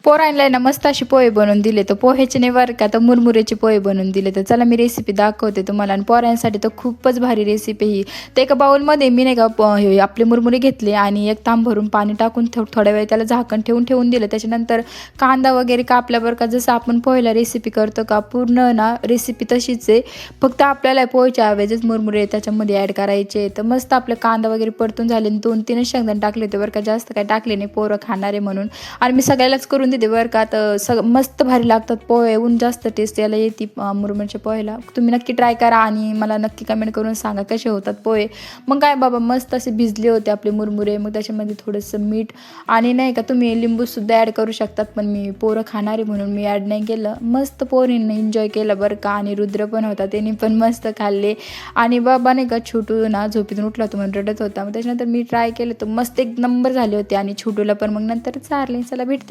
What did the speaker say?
पोरांना ना मस्त अशी पोहे बनवून दिले. तर पोह्याचे नाही बरं का, तर मुरमुऱ्याचे पोहे बनवून दिले. तर चला मी रेसिपी दाखवते तुम्हाला. आणि पोरांसाठी तर खूपच भारी रेसिपी ही. तर एका बाउलमध्ये मी नाही का हे आपले मुरमुरे घेतले आणि एक तांब भरून पाणी टाकून थोड्या वेळ त्याला झाकण ठेवून दिलं. त्याच्यानंतर कांदा वगैरे कापल्या बरं का, जसं आपण पोह्याला रेसिपी करतो का, पूर्ण ना रेसिपी तशीच आहे. फक्त आपल्याला पोह्याच्या ऐवजीच मुरमुरे त्याच्यामध्ये ॲड करायचे. तर मस्त आपलं कांदा वगैरे परतून झाले. 2-3च शेंगदाणे टाकले होते बरं का, जास्त काही टाकले नाही, पोरं खाणारे म्हणून. आणि मी सगळ्यालाच करून देते बरं का. तर मस्त भारी लागतात पोहे, ऊन जास्त टेस्ट याला येते मुरमुऱ्याच्या पोह्याला. तुम्ही नक्की ट्राय करा आणि मला नक्की कमेंट करून सांगा कसे होतात पोहे. मग काय बाबा, मस्त असे भिजले होते आपले मुरमुरे. मग त्याच्यामध्ये थोडंसं मीठ आणि नाही का तुम्ही लिंबूसुद्धा ॲड करू शकतात, पण मी पोरं खाणारे म्हणून मी ॲड नाही केलं. मस्त पोरींनी एन्जॉय केलं बरं का. आणि रुद्र पण होता, त्यांनी पण मस्त खाल्ले. आणि बाबा नाही का, छोटू ना झोपेतून उठला होता म्हणून रडत होता. मग त्याच्यानंतर मी ट्राय केलं तर मस्त एक नंबर झाले होते. आणि छोटूला पण मग नंतर चारले. चला भेटते.